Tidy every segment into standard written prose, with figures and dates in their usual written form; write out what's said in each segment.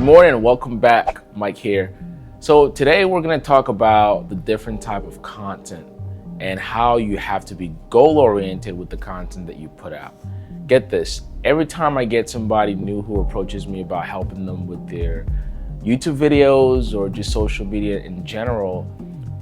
morning, welcome back. Mike here. So today we're going to talk about the different type of content and how you have to be goal-oriented with the content that you put out. Get this, every time I get somebody new who approaches me about helping them with their YouTube videos or just social media in general,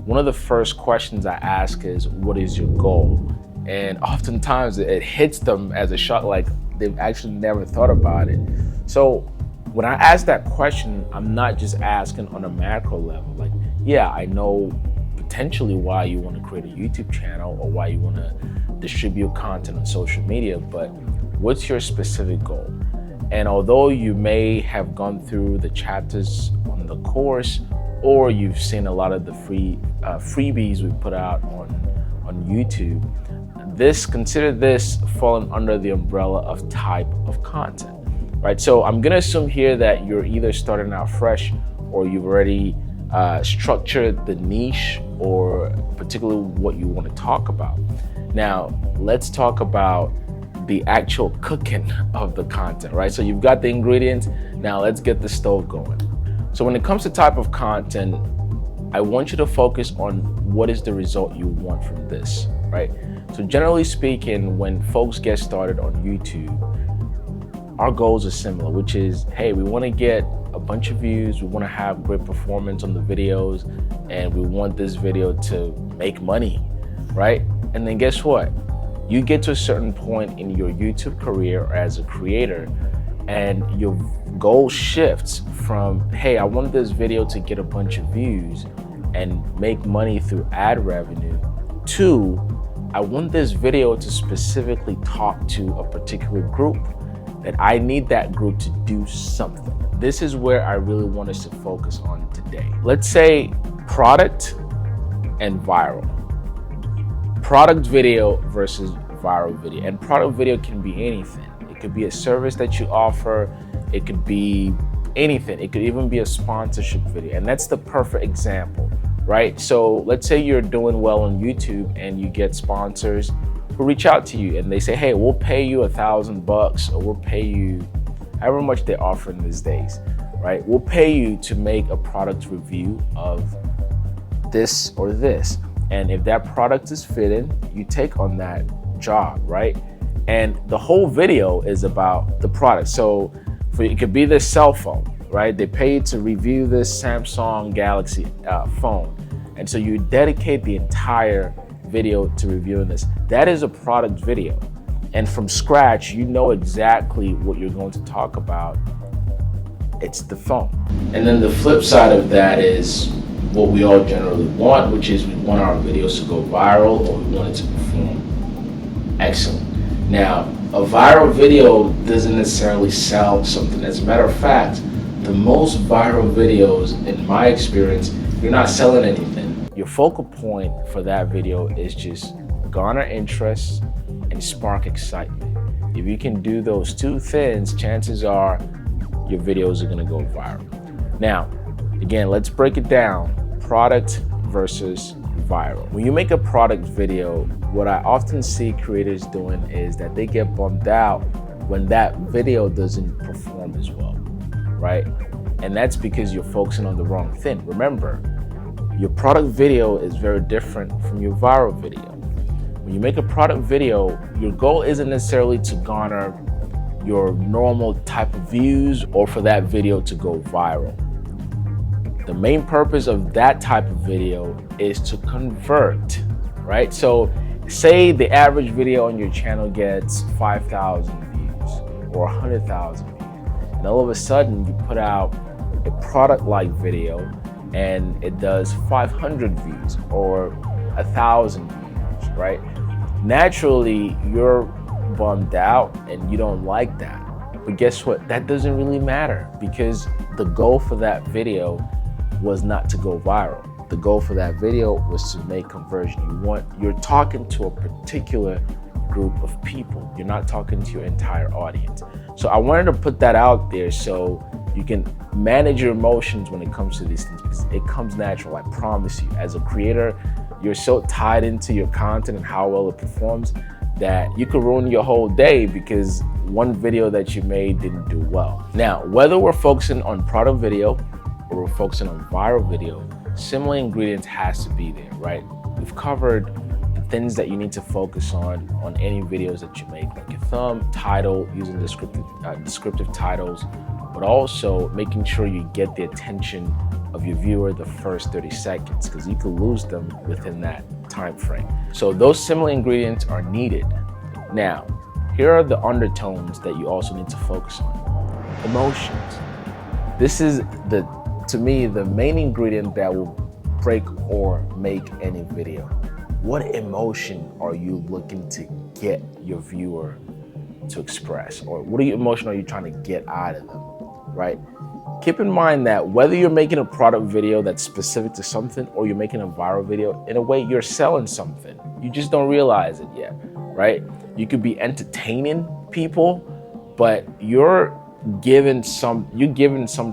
one of the first questions I ask is, what is your goal? And oftentimes it hits them as a shock, like they've actually never thought about it. So when I ask that question, I'm not just asking on a macro level, like, yeah, I know potentially why you want to create a YouTube channel or why you want to distribute content on social media, but what's your specific goal? And although you may have gone through the chapters on the course, or you've seen a lot of the freebies we put out on YouTube, consider this falling under the umbrella of type of content, right? So I'm gonna assume here that you're either starting out fresh or you've already structured the niche or particularly what you want to talk about. Now, let's talk about the actual cooking of the content, right? So you've got the ingredients, now let's get the stove going. So when it comes to type of content, I want you to focus on what is the result you want from this, right? So generally speaking, when folks get started on YouTube, our goals are similar, which is, hey, we want to get a bunch of views, we want to have great performance on the videos, and we want this video to make money, right? And then guess what? You get to a certain point in your YouTube career or as a creator, and your goal shifts from, hey, I want this video to get a bunch of views and make money through ad revenue, to, I want this video to specifically talk to a particular group, that I need that group to do something. This is where I really want us to focus on today. Let's say product and viral. Product video versus viral video. And product video can be anything. It could be a service that you offer. It could be anything. It could even be a sponsorship video. And that's the perfect example, right? So let's say you're doing well on YouTube and you get sponsors who reach out to you and they say, hey, we'll pay you $1,000 or we'll pay you however much they're offering these days, right? We'll pay you to make a product review of this or this. And if that product is fitting, you take on that job, right? And the whole video is about the product. So it could be this cell phone, right? They pay you to review this Samsung Galaxy phone. And so you dedicate the entire video to reviewing this. That is a product video. And from scratch, you know exactly what you're going to talk about. It's the phone. And then the flip side of that is what we all generally want, which is we want our videos to go viral or we want it to perform excellent. Now, a viral video doesn't necessarily sell something. As a matter of fact, the most viral videos, in my experience, you're not selling anything. Your focal point for that video is just garner interest and spark excitement. If you can do those two things, chances are your videos are gonna go viral. Now, again, let's break it down. Product versus viral. When you make a product video, what I often see creators doing is that they get bummed out when that video doesn't perform as well, right? And that's because you're focusing on the wrong thing. Remember, your product video is very different from your viral video. When you make a product video, your goal isn't necessarily to garner your normal type of views or for that video to go viral. The main purpose of that type of video is to convert, right? So say the average video on your channel gets 5,000 views or 100,000 views. And all of a sudden you put out a product-like video and it does 500 views or 1,000 views, right? Naturally, you're bummed out and you don't like that. But guess what? That doesn't really matter because the goal for that video was not to go viral. The goal for that video was to make conversion. You're talking to a particular group of people. You're not talking to your entire audience. So I wanted to put that out there so you can manage your emotions when it comes to these things because it comes natural, I promise you. As a creator, you're so tied into your content and how well it performs that you could ruin your whole day because one video that you made didn't do well. Now, whether we're focusing on product video or we're focusing on viral video, similar ingredients has to be there, right? We've covered the things that you need to focus on any videos that you make, like your thumb, title, using descriptive titles, but also making sure you get the attention of your viewer the first 30 seconds, because you could lose them within that time frame. So those similar ingredients are needed. Now, here are the undertones that you also need to focus on. Emotions. This is to me, the main ingredient that will break or make any video. What emotion are you looking to get your viewer to express? Or what emotion are you trying to get out of them, right? Keep in mind that whether you're making a product video that's specific to something or you're making a viral video, in a way you're selling something. You just don't realize it yet, right? You could be entertaining people, but you're giving some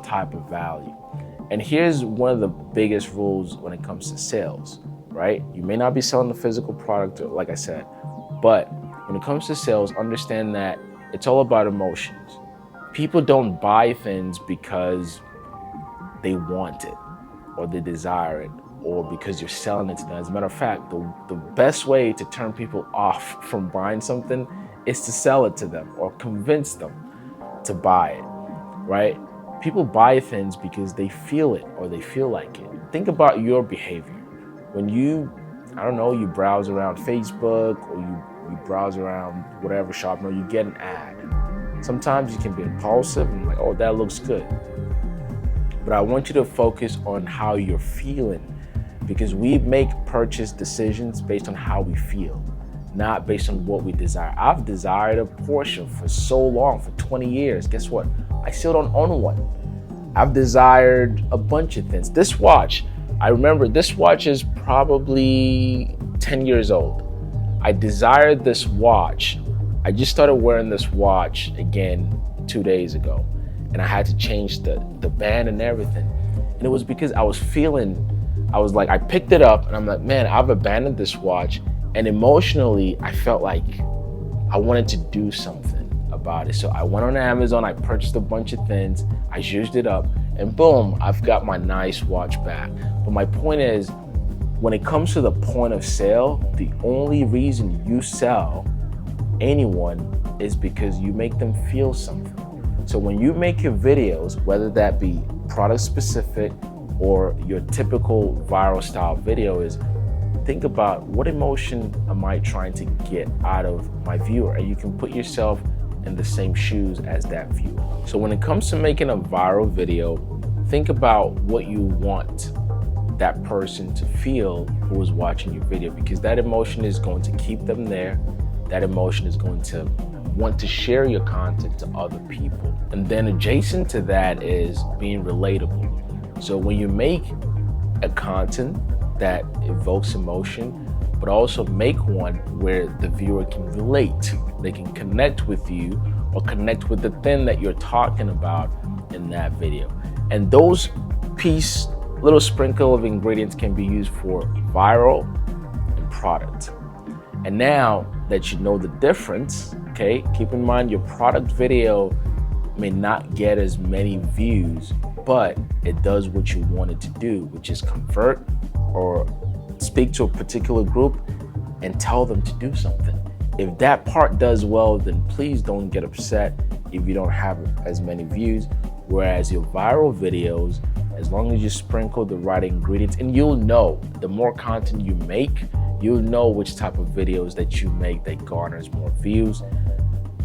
type of value. And here's one of the biggest rules when it comes to sales, right? You may not be selling a physical product, like I said, but when it comes to sales, understand that it's all about emotions. People don't buy things because they want it or they desire it or because you're selling it to them. As a matter of fact, the best way to turn people off from buying something is to sell it to them or convince them to buy it, right? People buy things because they feel it or they feel like it. Think about your behavior. When you browse around Facebook or you browse around whatever shopping or you get an ad. Sometimes you can be impulsive and like, oh, that looks good. But I want you to focus on how you're feeling, because we make purchase decisions based on how we feel, not based on what we desire. I've desired a Porsche for so long, for 20 years. Guess what? I still don't own one. I've desired a bunch of things. This watch, I remember this watch is probably 10 years old. I desired this watch. I just started wearing this watch again 2 days ago, and I had to change the band and everything. And it was because I picked it up and I'm like, man, I've abandoned this watch. And emotionally, I felt like I wanted to do something about it. So I went on Amazon, I purchased a bunch of things, I used it up, and boom, I've got my nice watch back. But my point is, when it comes to the point of sale, the only reason you sell anyone is because you make them feel something. So when you make your videos, whether that be product specific or your typical viral style video, is think about what emotion am I trying to get out of my viewer, and you can put yourself in the same shoes as that viewer. So when it comes to making a viral video, think about what you want that person to feel who is watching your video, because that emotion is going to keep them there. That emotion is going to want to share your content to other people. And then adjacent to that is being relatable. So when you make a content that evokes emotion, but also make one where the viewer can relate, they can connect with you or connect with the thing that you're talking about in that video. And those little sprinkle of ingredients can be used for viral and product. And now that you know the difference, okay, keep in mind your product video may not get as many views, but it does what you want it to do, which is convert or speak to a particular group and tell them to do something. If that part does well, then please don't get upset if you don't have as many views. Whereas your viral videos, as long as you sprinkle the right ingredients, and you'll know, the more content you make, you'll know which type of videos that you make that garners more views.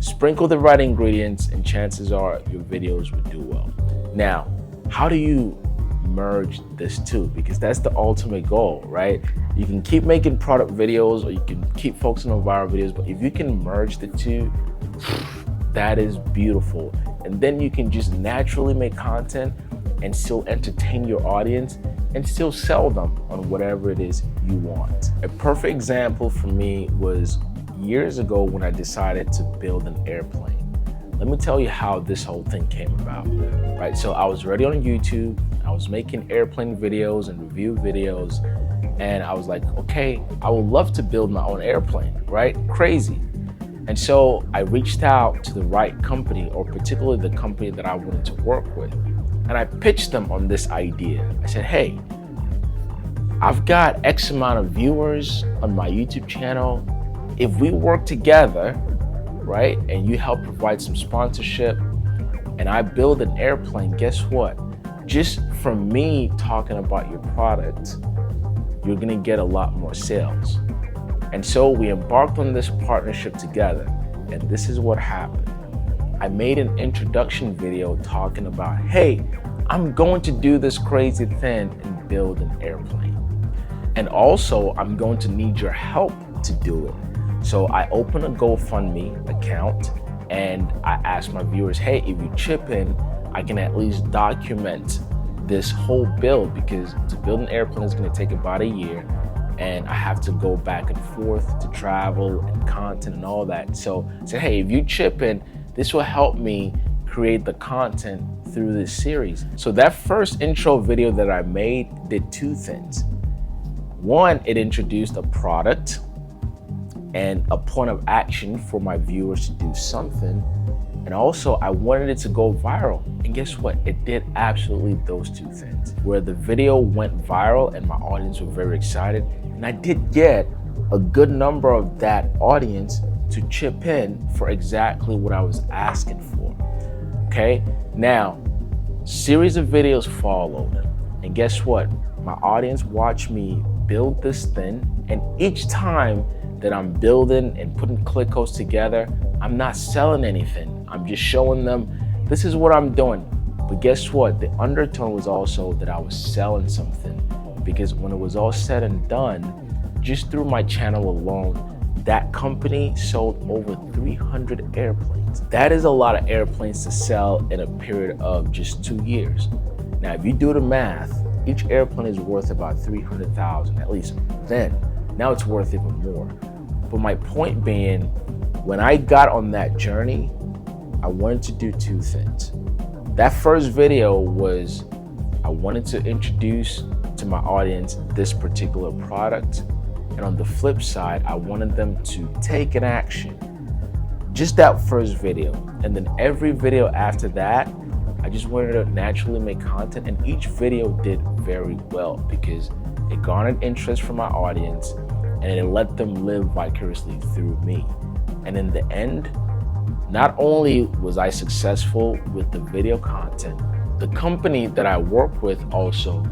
Sprinkle the right ingredients and chances are your videos will do well. Now, how do you merge this too? Because that's the ultimate goal, right? You can keep making product videos or you can keep focusing on viral videos, but if you can merge the two, that is beautiful. And then you can just naturally make content and still entertain your audience and still sell them on whatever it is you want. A perfect example for me was years ago when I decided to build an airplane. Let me tell you how this whole thing came about, right? So I was already on YouTube, I was making airplane videos and review videos, and I was like, okay, I would love to build my own airplane, right? Crazy. And so I reached out to the right company, or particularly the company that I wanted to work with. And I pitched them on this idea. I said, hey, I've got X amount of viewers on my YouTube channel. If we work together, right, and you help provide some sponsorship and I build an airplane, guess what? Just from me talking about your product, you're gonna get a lot more sales. And so we embarked on this partnership together, and this is what happened. I made an introduction video talking about, hey, I'm going to do this crazy thing and build an airplane. And also, I'm going to need your help to do it. So I opened a GoFundMe account and I asked my viewers, hey, if you chip in, I can at least document this whole build, because to build an airplane is going to take about a year and I have to go back and forth to travel and content and all that. So I said, hey, if you chip in, this will help me create the content through this series. So that first intro video that I made did two things. One, it introduced a product and a point of action for my viewers to do something. And also I wanted it to go viral. And guess what? It did absolutely those two things. Where the video went viral and my audience were very excited. And I did get a good number of that audience to chip in for exactly what I was asking for. Okay, now, series of videos followed. And guess what? My audience watched me build this thing. And each time that I'm building and putting click codes together, I'm not selling anything. I'm just showing them this is what I'm doing. But guess what? The undertone was also that I was selling something, because when it was all said and done, just through my channel alone, that company sold over 300 airplanes. That is a lot of airplanes to sell in a period of just 2 years. Now, if you do the math, each airplane is worth about $300,000, at least then. Now it's worth even more. But my point being, when I got on that journey, I wanted to do two things. That first video was, I wanted to introduce to my audience this particular product. And on the flip side, I wanted them to take an action. Just that first video. And then every video after that, I just wanted to naturally make content. And each video did very well because it garnered interest from my audience and it let them live vicariously through me. And in the end, not only was I successful with the video content, the company that I work with also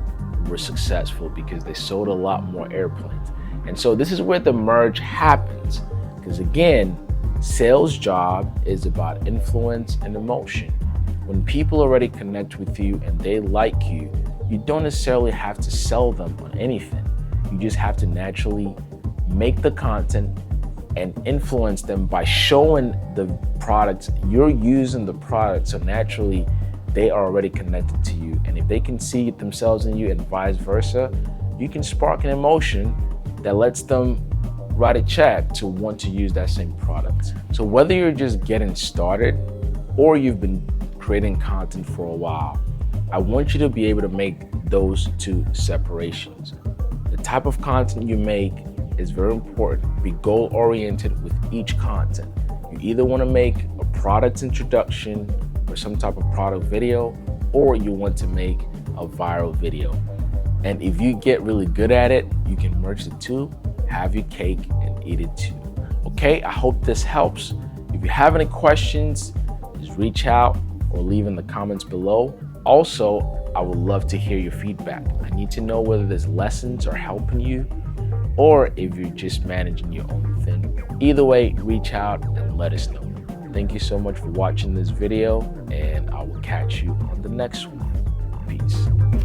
were successful because they sold a lot more airplanes. And so this is where the merge happens. Because again, sales job is about influence and emotion. When people already connect with you and they like you, you don't necessarily have to sell them on anything. You just have to naturally make the content and influence them by showing the products. You're using the product, so naturally they are already connected to you. And if they can see themselves in you and vice versa, you can spark an emotion that lets them write a check to want to use that same product. So whether you're just getting started or you've been creating content for a while, I want you to be able to make those two separations. The type of content you make is very important. Be goal-oriented with each content. You either want to make a product introduction or some type of product video, or you want to make a viral video. And if you get really good at it, you can merge the two, have your cake and eat it too. Okay, I hope this helps. If you have any questions, just reach out or leave in the comments below. Also, I would love to hear your feedback. I need to know whether this lessons are helping you or if you're just managing your own thing. Either way, reach out and let us know. Thank you so much for watching this video, and I will catch you on the next one. Peace.